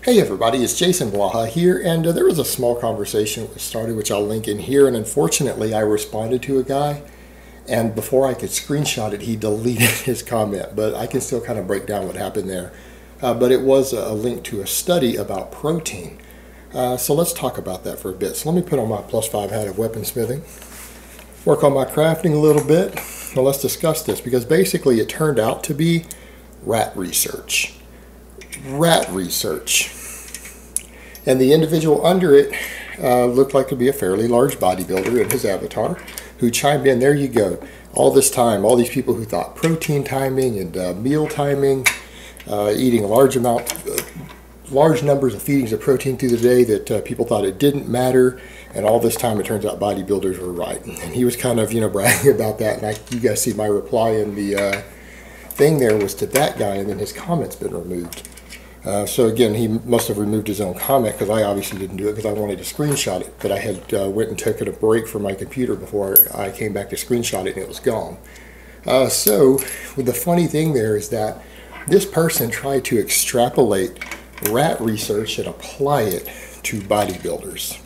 Hey everybody, it's Jason Blaha here, and there was a small conversation that started, which I'll link in here, and unfortunately I responded to a guy, and before I could screenshot it, he deleted his comment, but I can still kind of break down what happened there. But it was a link to a study about protein. So let's talk about that for a bit. So let me put on my +5 hat of weaponsmithing, work on my crafting a little bit. Well, let's discuss this, because basically it turned out to be rat research. And the individual under it looked like to be a fairly large bodybuilder in his avatar, who chimed in. There you go. All this time, all these people who thought protein timing and meal timing, eating large numbers of feedings of protein through the day, that people thought it didn't matter, and all this time it turns out bodybuilders were right. And he was kind of, bragging about that, and you guys see my reply in the thing there was to that guy, and then his comment's been removed. So again, he must have removed his own comment, because I obviously didn't do it because I wanted to screenshot it, but I had went and taken a break from my computer before I came back to screenshot it, and it was gone. So the funny thing there is that this person tried to extrapolate rat research and apply it to bodybuilders.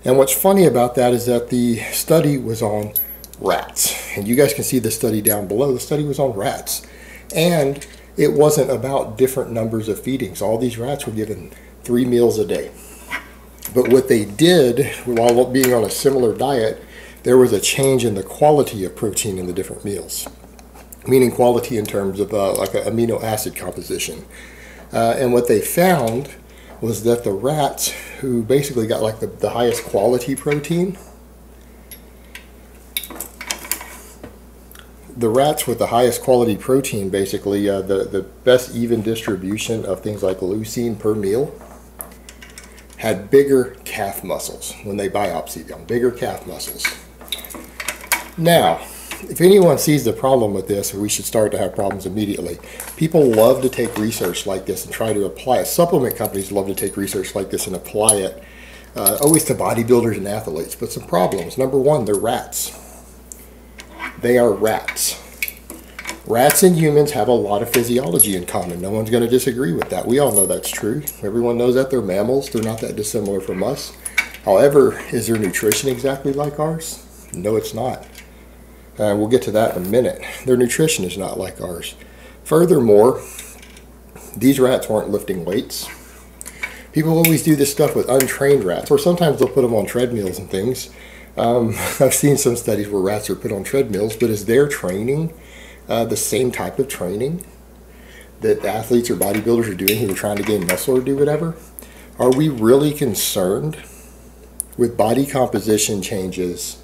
And what's funny about that is that the study was on rats, and you guys can see the study down below. The study was on rats, and it wasn't about different numbers of feedings. All these rats were given 3 meals a day. But what they did, while being on a similar diet, there was a change in the quality of protein in the different meals. Meaning quality in terms of like an amino acid composition. And what they found was that the rats who basically got like the highest quality protein, the rats with the highest quality protein, basically the best even distribution of things like leucine per meal, had bigger calf muscles when they biopsied them, bigger calf muscles. Now, if anyone sees the problem with this, we should start to have problems immediately. People love to take research like this and try to apply it. Supplement companies love to take research like this and apply it, always to bodybuilders and athletes. But some problems. Number one, they're rats. They are rats. Rats and humans have a lot of physiology in common. No one's going to disagree with that. We all know that's true. Everyone knows that. They're mammals. They're not that dissimilar from us. However, is their nutrition exactly like ours? No, it's not. We'll get to that in a minute. Their nutrition is not like ours. Furthermore, these rats weren't lifting weights. People always do this stuff with untrained rats, or sometimes they'll put them on treadmills and things. I've seen some studies where rats are put on treadmills, but is their training the same type of training that athletes or bodybuilders are doing who are trying to gain muscle or do whatever? Are we really concerned with body composition changes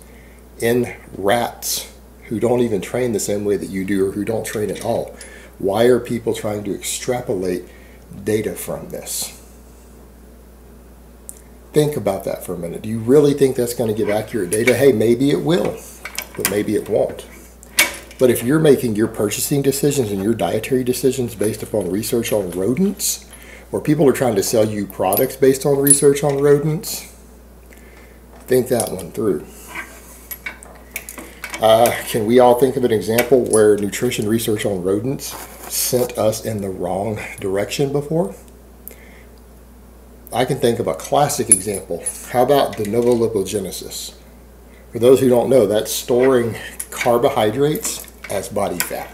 in rats who don't even train the same way that you do, or who don't train at all? Why are people trying to extrapolate data from this? Think about that for a minute. Do you really think that's going to give accurate data? Hey, maybe it will, but maybe it won't. But if you're making your purchasing decisions and your dietary decisions based upon research on rodents, or people are trying to sell you products based on research on rodents, think that one through. Can we all think of an example where nutrition research on rodents sent us in the wrong direction before? I can think of a classic example. How about de novo lipogenesis? For those who don't know, that's storing carbohydrates as body fat.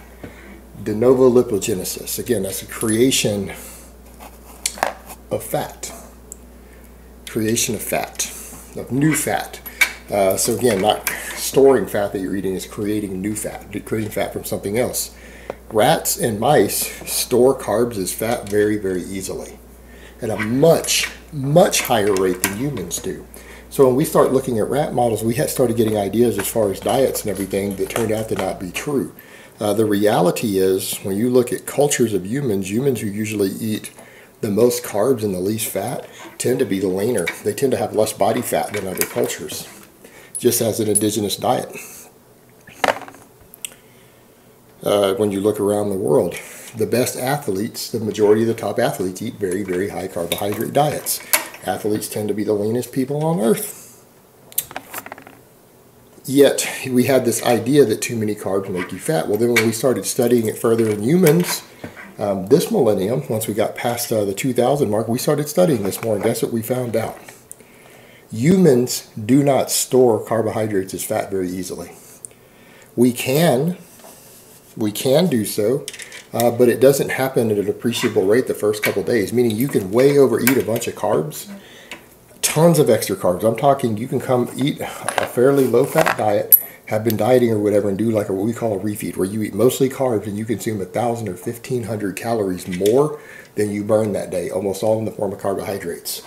De novo lipogenesis. Again, that's a creation of fat. Creation of fat, of new fat. So again, not storing fat that you're eating, is creating new fat, creating fat from something else. Rats and mice store carbs as fat very, very easily, at a much, much higher rate than humans do. So when we start looking at rat models, we started getting ideas as far as diets and everything that turned out to not be true. The reality is, when you look at cultures of humans who usually eat the most carbs and the least fat tend to be the leaner. They tend to have less body fat than other cultures, just as an indigenous diet. When you look around the world, the best athletes, the majority of the top athletes, eat very, very high carbohydrate diets. Athletes tend to be the leanest people on earth. Yet, we had this idea that too many carbs make you fat. Well, then when we started studying it further in humans, This millennium, once we got past the 2000 mark, we started studying this more, and guess what we found out? Humans do not store carbohydrates as fat very easily. We can do so, but it doesn't happen at an appreciable rate the first couple days, meaning you can way overeat a bunch of carbs, tons of extra carbs. I'm talking you can come eat a fairly low-fat diet, have been dieting or whatever, and do like what we call a refeed, where you eat mostly carbs and you consume 1,000 or 1,500 calories more than you burn that day, almost all in the form of carbohydrates.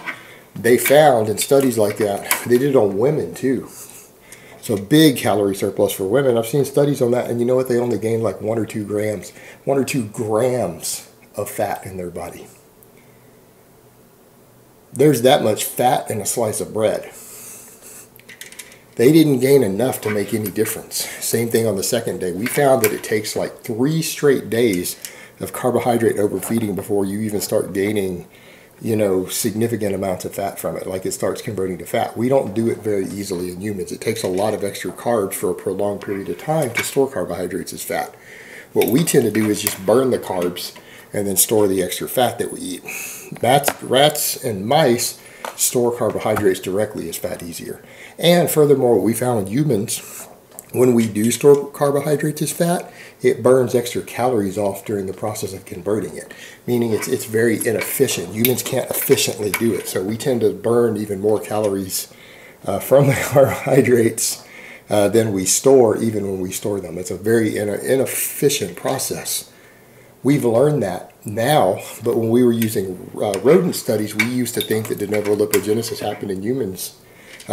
They found in studies like that, they did it on women too. So big calorie surplus for women. I've seen studies on that, and you know what? They only gained like 1 or 2 grams of fat in their body. There's that much fat in a slice of bread. They didn't gain enough to make any difference. Same thing on the second day. We found that it takes like 3 straight days of carbohydrate overfeeding before you even start gaining, significant amounts of fat from it, like it starts converting to fat. We don't do it very easily in humans. It takes a lot of extra carbs for a prolonged period of time to store carbohydrates as fat. What we tend to do is just burn the carbs and then store the extra fat that we eat. Rats and mice store carbohydrates directly as fat easier. And furthermore, what we found in humans, when we do store carbohydrates as fat, it burns extra calories off during the process of converting it, meaning it's very inefficient. Humans can't efficiently do it, so we tend to burn even more calories from the carbohydrates than we store, even when we store them. It's a very inefficient process. We've learned that now, but when we were using rodent studies, we used to think that de novo lipogenesis happened in humans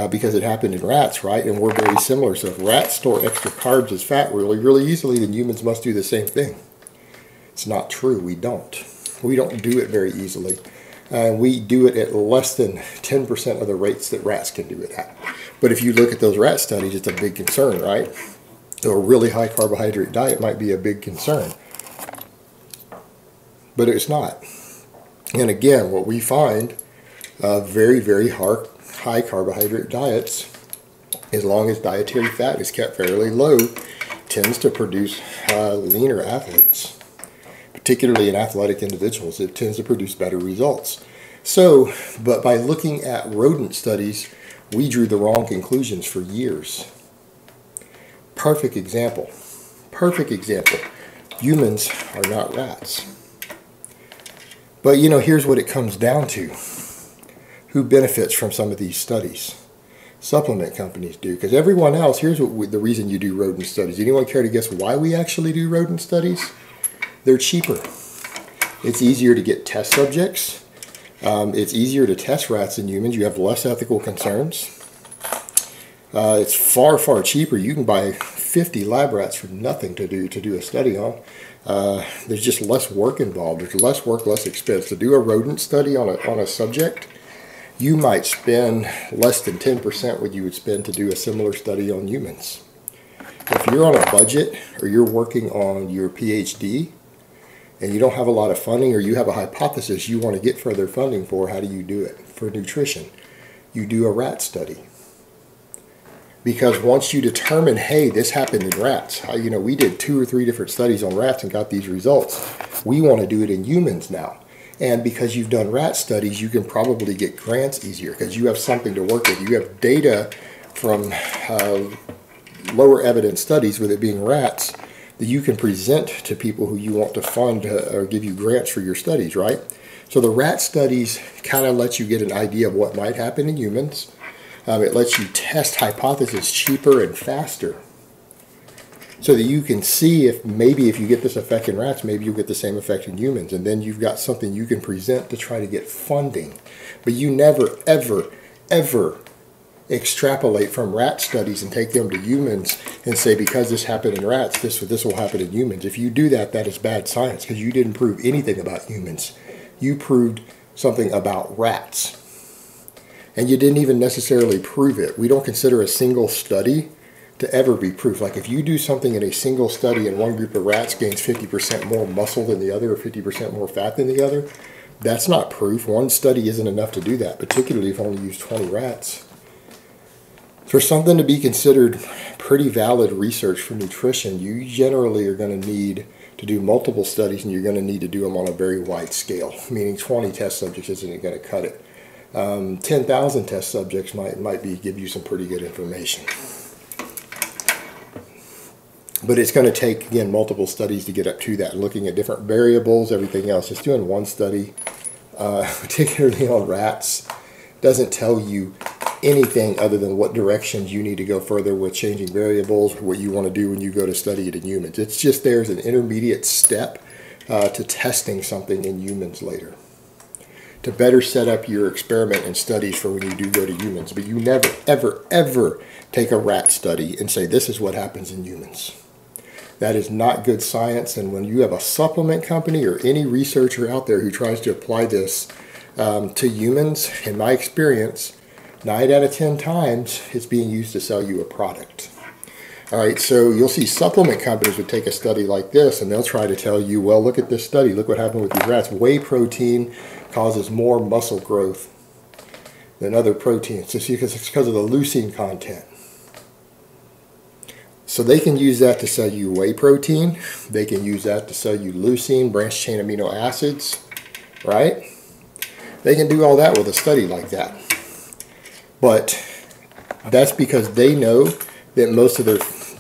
because it happened in rats, right? And we're very similar. So if rats store extra carbs as fat really, really easily, then humans must do the same thing. It's not true. We don't. We don't do it very easily. We do it at less than 10% of the rates that rats can do it at. But if you look at those rat studies, it's a big concern, right? So a really high carbohydrate diet might be a big concern. But it's not. And again, what we find, very, very high carbohydrate diets, as long as dietary fat is kept fairly low, tends to produce leaner athletes. Particularly in athletic individuals, it tends to produce better results. So, but by looking at rodent studies, we drew the wrong conclusions for years. Perfect example. Perfect example. Humans are not rats. But here's what it comes down to. Who benefits from some of these studies? Supplement companies do. Because everyone else, here's the reason you do rodent studies. Anyone care to guess why we actually do rodent studies? They're cheaper. It's easier to get test subjects. It's easier to test rats than humans. You have less ethical concerns. It's far, far cheaper. You can buy 50 lab rats for nothing to do a study on. There's just less work involved. There's less work, less expense. To do a rodent study on a subject, you might spend less than 10% what you would spend to do a similar study on humans. If you're on a budget or you're working on your PhD and you don't have a lot of funding, or you have a hypothesis you want to get further funding for, how do you do it? For nutrition, you do a rat study. Because once you determine, hey, this happened in rats, we did 2 or 3 different studies on rats and got these results. We want to do it in humans now. And because you've done rat studies, you can probably get grants easier because you have something to work with. You have data from lower evidence studies, with it being rats, that you can present to people who you want to fund or give you grants for your studies, right? So the rat studies kind of lets you get an idea of what might happen in humans. It lets you test hypotheses cheaper and faster, so that you can see if you get this effect in rats, maybe you'll get the same effect in humans. And then you've got something you can present to try to get funding. But you never, ever, ever extrapolate from rat studies and take them to humans and say, because this happened in rats, this will happen in humans. If you do that, that is bad science, because you didn't prove anything about humans. You proved something about rats. And you didn't even necessarily prove it. We don't consider a single study to ever be proof. Like if you do something in a single study and one group of rats gains 50% more muscle than the other, or 50% more fat than the other, that's not proof. One study isn't enough to do that, particularly if you only use 20 rats. For something to be considered pretty valid research for nutrition, you generally are going to need to do multiple studies, and you're going to need to do them on a very wide scale, meaning 20 test subjects isn't going to cut it. 10,000 test subjects might give you some pretty good information. But it's going to take, again, multiple studies to get up to that, looking at different variables, everything else. Just doing one study, particularly on rats, doesn't tell you anything other than what directions you need to go further with changing variables, what you want to do when you go to study it in humans. It's just there's an intermediate step to testing something in humans later, to better set up your experiment and studies for when you do go to humans. But you never, ever, ever take a rat study and say, this is what happens in humans. That is not good science. And when you have a supplement company or any researcher out there who tries to apply this to humans, in my experience, 9 out of 10 times it's being used to sell you a product. All right, so you'll see supplement companies would take a study like this and they'll try to tell you, well, look at this study. Look what happened with these rats. Whey protein causes more muscle growth than other proteins. So see, it's because of the leucine content. So they can use that to sell you whey protein. They can use that to sell you leucine, branched chain amino acids, right? They can do all that with a study like that. But that's because they know that most of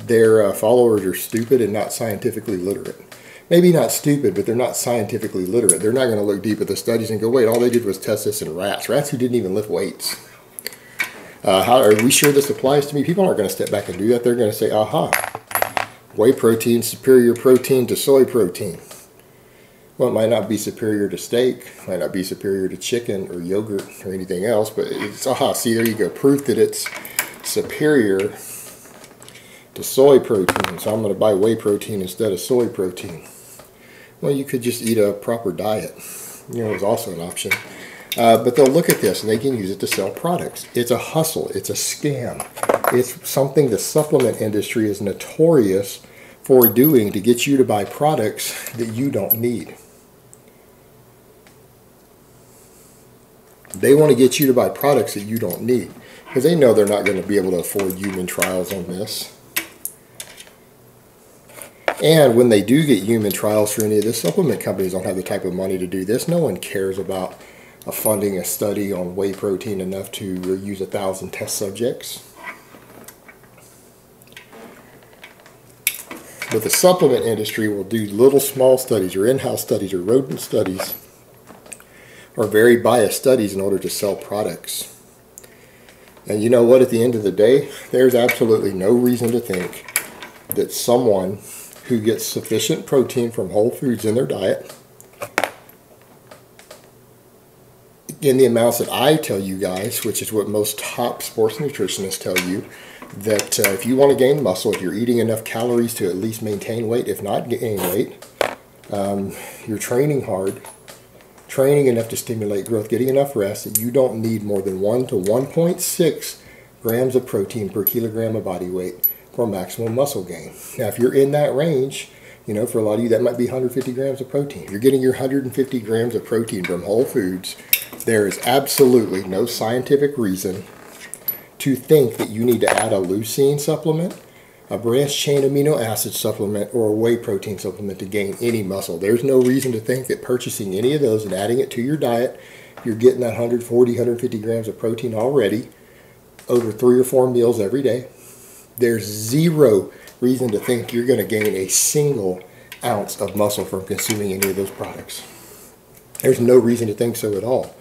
their followers are stupid and not scientifically literate. Maybe not stupid, but they're not scientifically literate. They're not going to look deep at the studies and go, wait, all they did was test this in rats. Rats who didn't even lift weights. How are we sure this applies to me? People aren't going to step back and do that. They're going to say, aha, whey protein, superior protein to soy protein. Well, it might not be superior to steak, might not be superior to chicken or yogurt or anything else, but it's, aha, see, there you go, proof that it's superior to soy protein. So I'm going to buy whey protein instead of soy protein. Well, you could just eat a proper diet. You know, it's also an option. But they'll look at this and they can use it to sell products. It's a hustle. It's a scam. It's something the supplement industry is notorious for doing to get you to buy products that you don't need. They want to get you to buy products that you don't need because they know they're not going to be able to afford human trials on this. And when they do get human trials for any of this, supplement companies don't have the type of money to do this. No one cares about funding a study on whey protein enough to use 1,000 test subjects. But the supplement industry will do little small studies or in-house studies or rodent studies or very biased studies in order to sell products. And you know what, at the end of the day, there's absolutely no reason to think that someone who gets sufficient protein from whole foods in their diet, in the amounts that I tell you guys, which is what most top sports nutritionists tell you, that if you want to gain muscle, if you're eating enough calories to at least maintain weight, if not gain weight, you're training hard, training enough to stimulate growth, getting enough rest, that you don't need more than 1 to 1.6 grams of protein per kilogram of body weight for maximum muscle gain. Now, if you're in that range, you know, for a lot of you, that might be 150 grams of protein. You're getting your 150 grams of protein from whole foods. There is absolutely no scientific reason to think that you need to add a leucine supplement, a branched chain amino acid supplement, or a whey protein supplement to gain any muscle. There's no reason to think that purchasing any of those and adding it to your diet, you're getting that 140, 150 grams of protein already over 3 or 4 meals every day. There's zero reason to think you're going to gain a single ounce of muscle from consuming any of those products. There's no reason to think so at all.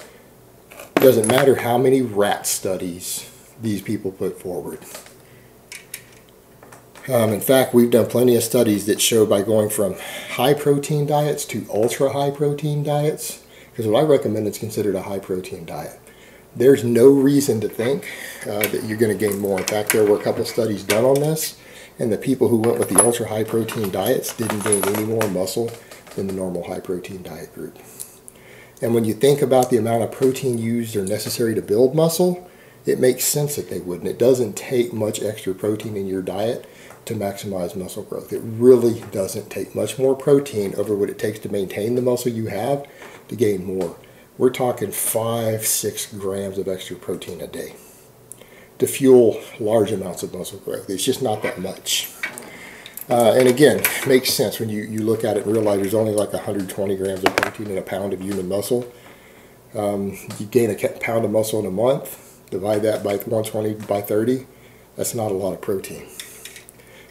It doesn't matter how many rat studies these people put forward. In fact, we've done plenty of studies that show by going from high protein diets to ultra high protein diets, because what I recommend is considered a high protein diet. There's no reason to think that you're going to gain more. In fact, there were a couple studies done on this, and the people who went with the ultra high protein diets didn't gain any more muscle than the normal high protein diet group. And when you think about the amount of protein used or necessary to build muscle, it makes sense that they wouldn't. It doesn't take much extra protein in your diet to maximize muscle growth. It really doesn't take much more protein over what it takes to maintain the muscle you have to gain more. We're talking 5-6 grams of extra protein a day to fuel large amounts of muscle growth. It's just not that much. And again, makes sense when you look at it and realize there's only like 120 grams of protein in a pound of human muscle. You gain a pound of muscle in a month, divide that by 120 by 30, that's not a lot of protein.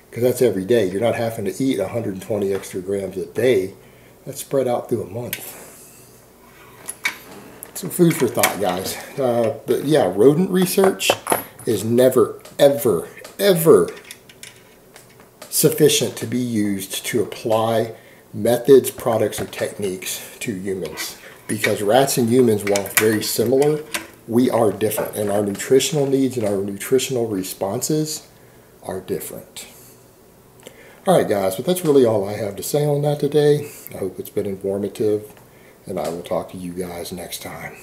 Because that's every day. You're not having to eat 120 extra grams a day. That's spread out through a month. Some food for thought, guys. But yeah, rodent research is never, ever, ever sufficient to be used to apply methods, products, or techniques to humans. Because rats and humans, while very similar, we are different. And our nutritional needs and our nutritional responses are different. Alright guys, but that's really all I have to say on that today. I hope it's been informative, and I will talk to you guys next time.